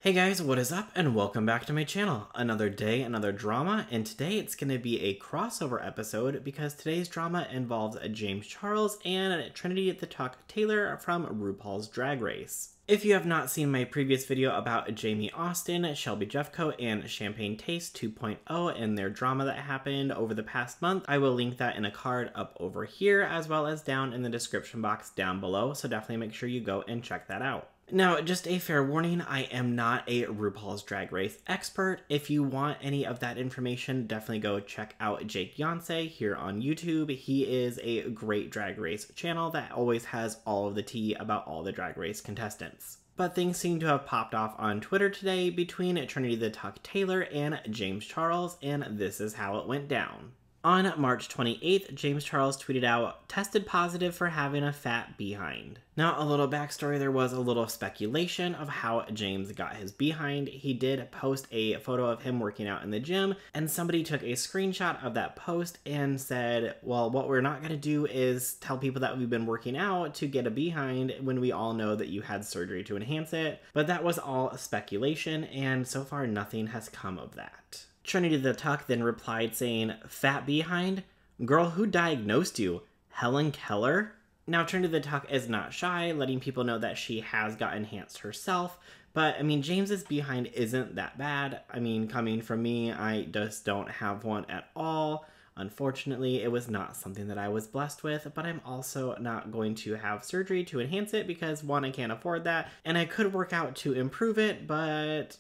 Hey guys, what is up and welcome back to my channel. Another day, another drama, and today it's going to be a crossover episode because today's drama involves James Charles and Trinity the Tuck Taylor from RuPaul's Drag Race. If you have not seen my previous video about Jamie Austin, Shelby Jeffcoat, and Champagne Taste 2.0 and their drama that happened over the past month, I will link that in a card up over here as well as down in the description box down below, so definitely make sure you go and check that out. Now, just a fair warning, I am not a RuPaul's Drag Race expert. If you want any of that information, definitely go check out JakeyonceTV here on YouTube. He is a great Drag Race channel that always has all of the tea about all the Drag Race contestants. But things seem to have popped off on Twitter today between Trinity the Tuck Taylor and James Charles, and this is how it went down. On March 28th, James Charles tweeted out, "Tested positive for having a fat behind." Now, a little backstory, there was a little speculation of how James got his behind. He did post a photo of him working out in the gym, and somebody took a screenshot of that post and said, well, what we're not going to do is tell people that we've been working out to get a behind when we all know that you had surgery to enhance it. But that was all speculation, and so far nothing has come of that. Trinity the Tuck then replied saying, "Fat behind? Girl, who diagnosed you? Helen Keller?" Now, Trinity the Tuck is not shy, letting people know that she has got enhanced herself. But, I mean, James's behind isn't that bad. I mean, coming from me, I just don't have one at all. Unfortunately, it was not something that I was blessed with, but I'm also not going to have surgery to enhance it because, one, I can't afford that, and I could work out to improve it, but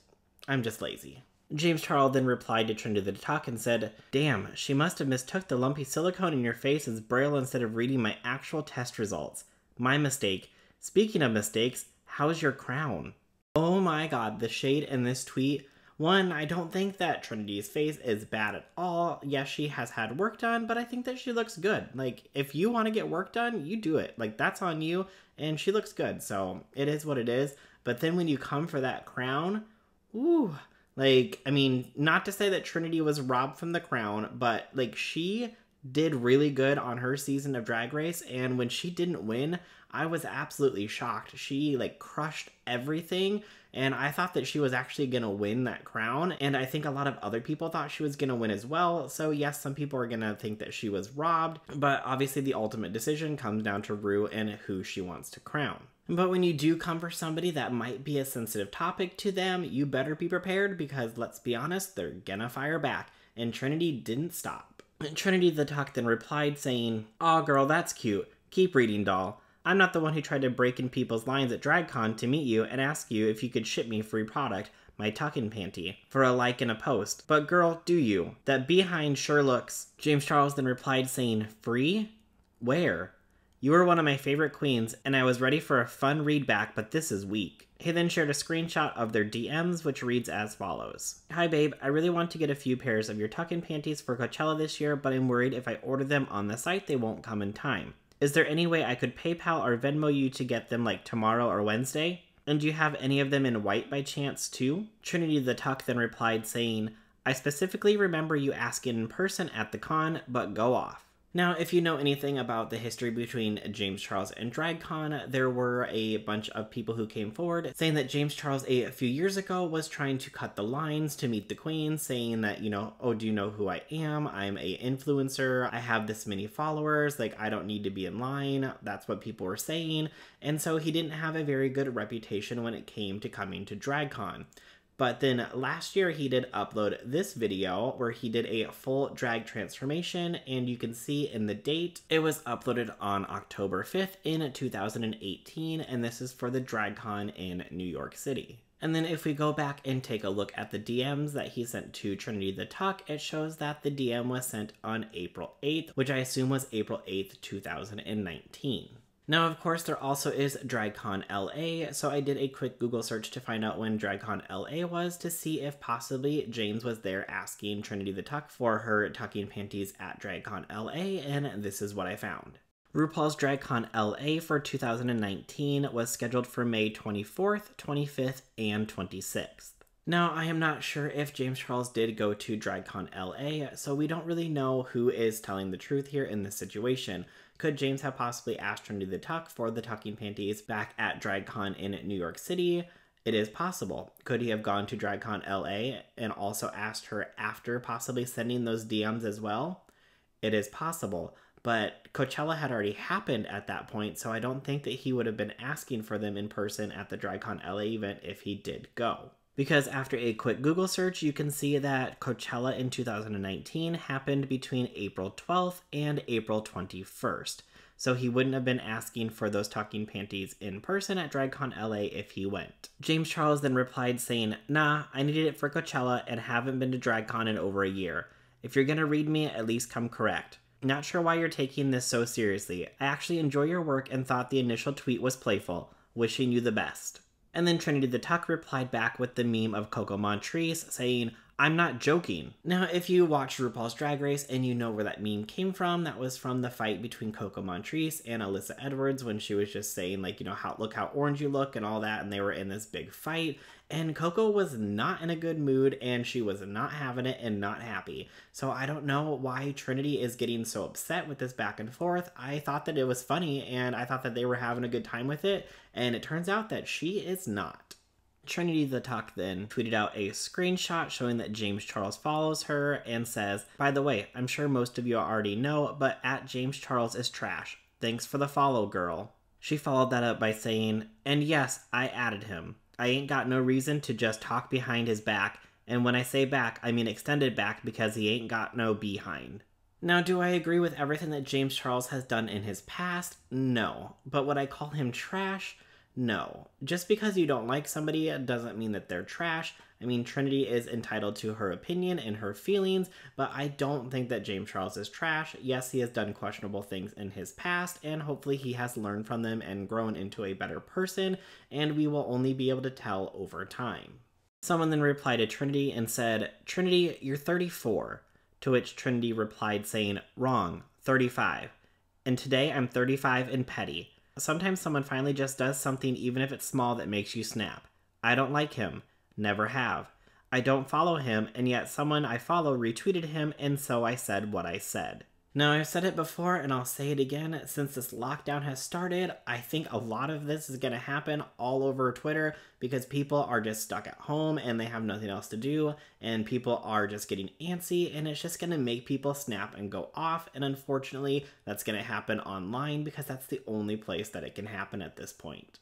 I'm just lazy. James Charles then replied to Trinity the Tuck and said, "Damn, she must have mistook the lumpy silicone in your face as Braille instead of reading my actual test results. My mistake. Speaking of mistakes, how's your crown?" Oh my god, the shade in this tweet. One, I don't think that Trinity's face is bad at all. Yes, she has had work done, but I think that she looks good. Like, if you want to get work done, you do it. Like, that's on you, and she looks good, so it is what it is. But then when you come for that crown, ooh. Like, I mean, not to say that Trinity was robbed from the crown, but, like, she did really good on her season of Drag Race, and when she didn't win, I was absolutely shocked. She, like, crushed everything, and I thought that she was actually gonna win that crown, and I think a lot of other people thought she was gonna win as well, so yes, some people are gonna think that she was robbed, but obviously the ultimate decision comes down to Ru and who she wants to crown. But when you do come for somebody that might be a sensitive topic to them, you better be prepared because, let's be honest, they're gonna fire back, and Trinity didn't stop. Trinity the Tuck then replied saying, "Aw girl, that's cute. Keep reading, doll. I'm not the one who tried to break in people's lines at DragCon to meet you and ask you if you could ship me free product, my tuckin' panty, for a like and a post. But girl, do you? That behind sure looks." James Charles then replied saying, "Free? Where? You were one of my favorite queens, and I was ready for a fun read back, but this is weak." He then shared a screenshot of their DMs, which reads as follows. "Hi babe, I really want to get a few pairs of your tuck-in panties for Coachella this year, but I'm worried if I order them on the site, they won't come in time. Is there any way I could PayPal or Venmo you to get them like tomorrow or Wednesday? And do you have any of them in white by chance too?" Trinity the Tuck then replied saying, "I specifically remember you asking in person at the con, but go off." Now, if you know anything about the history between James Charles and DragCon, there were a bunch of people who came forward saying that James Charles a few years ago was trying to cut the lines to meet the queens, saying that, you know, "Oh, do you know who I am? I'm a influencer. I have this many followers. Like, I don't need to be in line." That's what people were saying. And so he didn't have a very good reputation when it came to coming to DragCon. But then last year he did upload this video where he did a full drag transformation, and you can see in the date, it was uploaded on October 5th in 2018, and this is for the DragCon in New York City. And then if we go back and take a look at the DMs that he sent to Trinity the Tuck, it shows that the DM was sent on April 8th, which I assume was April 8th, 2019. Now, of course, there also is DragCon LA, so I did a quick Google search to find out when DragCon LA was to see if possibly James was there asking Trinity the Tuck for her tucking panties at DragCon LA, and this is what I found. RuPaul's DragCon LA for 2019 was scheduled for May 24th, 25th, and 26th. Now, I am not sure if James Charles did go to DragCon LA, so we don't really know who is telling the truth here in this situation. Could James have possibly asked Trinity the Tuck for the tucking panties back at DragCon in New York City? It is possible. Could he have gone to DragCon LA and also asked her after possibly sending those DMs as well? It is possible. But Coachella had already happened at that point, so I don't think that he would have been asking for them in person at the DragCon LA event if he did go. Because after a quick Google search, you can see that Coachella in 2019 happened between April 12th and April 21st. So he wouldn't have been asking for those talking panties in person at DragCon LA if he went. James Charles then replied saying, "Nah, I needed it for Coachella and haven't been to DragCon in over a year. If you're gonna read me, at least come correct. Not sure why you're taking this so seriously. I actually enjoy your work and thought the initial tweet was playful. Wishing you the best." And then Trinity the Tuck replied back with the meme of Coco Montrese saying, "I'm not joking." Now, if you watched RuPaul's Drag Race and you know where that meme came from, that was from the fight between Coco Montrese and Alyssa Edwards when she was just saying, like, you know, look how orange you look and all that, and they were in this big fight. And Coco was not in a good mood, and she was not having it and not happy. So I don't know why Trinity is getting so upset with this back and forth. I thought that it was funny, and I thought that they were having a good time with it, and it turns out that she is not. Trinity the Tuck then tweeted out a screenshot showing that James Charles follows her and says, "By the way, I'm sure most of you already know, but at James Charles is trash. Thanks for the follow, girl." She followed that up by saying, "And yes, I added him. I ain't got no reason to just talk behind his back, and when I say back, I mean extended back because he ain't got no behind." Now, do I agree with everything that James Charles has done in his past? No. But would I call him trash? No. Just because you don't like somebody doesn't mean that they're trash. I mean, Trinity is entitled to her opinion and her feelings, but I don't think that James Charles is trash. Yes, he has done questionable things in his past, and hopefully he has learned from them and grown into a better person, and we will only be able to tell over time. Someone then replied to Trinity and said, "Trinity, you're 34. To which Trinity replied saying, "Wrong, 35. And today I'm 35 and petty. Sometimes someone finally just does something even if it's small that makes you snap. I don't like him. Never have. I don't follow him, and yet someone I follow retweeted him, and so I said what I said." Now, I've said it before, and I'll say it again. Since this lockdown has started, I think a lot of this is going to happen all over Twitter because people are just stuck at home and they have nothing else to do, and people are just getting antsy, and it's just going to make people snap and go off, and unfortunately, that's going to happen online because that's the only place that it can happen at this point.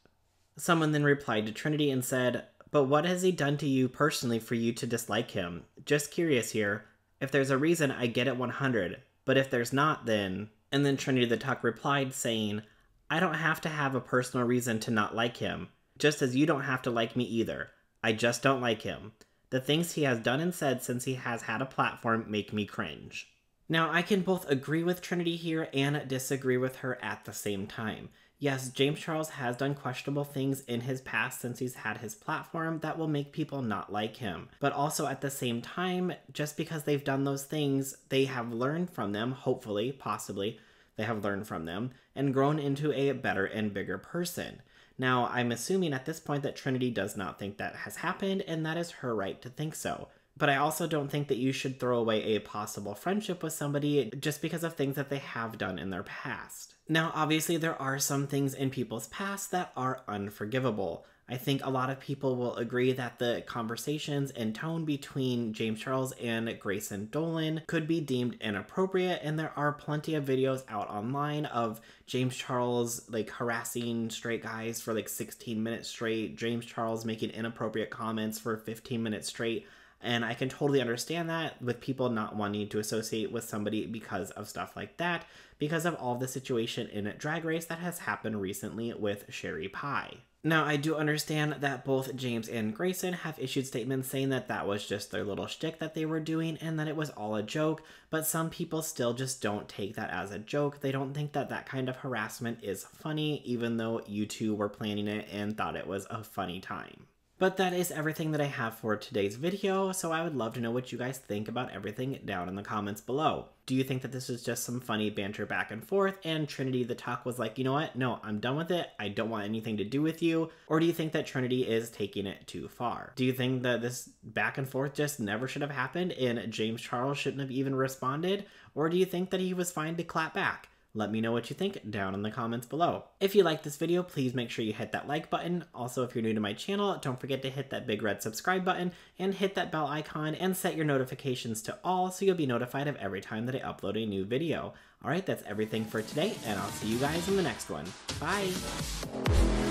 Someone then replied to Trinity and said, "But what has he done to you personally for you to dislike him? Just curious here. If there's a reason, I get it 100. But if there's not, then..." And then Trinity the Tuck replied saying, "I don't have to have a personal reason to not like him, just as you don't have to like me either. I just don't like him. The things he has done and said since he has had a platform make me cringe." Now, I can both agree with Trinity here and disagree with her at the same time. Yes, James Charles has done questionable things in his past since he's had his platform that will make people not like him. But also at the same time, just because they've done those things, they have learned from them, hopefully, possibly, they have learned from them, and grown into a better and bigger person. Now, I'm assuming at this point that Trinity does not think that has happened, and that is her right to think so. But I also don't think that you should throw away a possible friendship with somebody just because of things that they have done in their past. Now, obviously, there are some things in people's past that are unforgivable. I think a lot of people will agree that the conversations and tone between James Charles and Grayson Dolan could be deemed inappropriate, and there are plenty of videos out online of James Charles like harassing straight guys for like 16 minutes straight, James Charles making inappropriate comments for 15 minutes straight. And I can totally understand that with people not wanting to associate with somebody because of stuff like that, because of all the situation in Drag Race that has happened recently with Sherry Pie. Now, I do understand that both James and Grayson have issued statements saying that that was just their little shtick that they were doing and that it was all a joke, but some people still just don't take that as a joke. They don't think that that kind of harassment is funny, even though you two were planning it and thought it was a funny time. But that is everything that I have for today's video, so I would love to know what you guys think about everything down in the comments below. Do you think that this is just some funny banter back and forth, and Trinity the Tuck was like, you know what, no, I'm done with it, I don't want anything to do with you? Or do you think that Trinity is taking it too far? Do you think that this back and forth just never should have happened, and James Charles shouldn't have even responded? Or do you think that he was fine to clap back? Let me know what you think down in the comments below. If you like this video, please make sure you hit that like button. Also, if you're new to my channel, don't forget to hit that big red subscribe button and hit that bell icon and set your notifications to all so you'll be notified of every time that I upload a new video. Alright, that's everything for today, and I'll see you guys in the next one. Bye!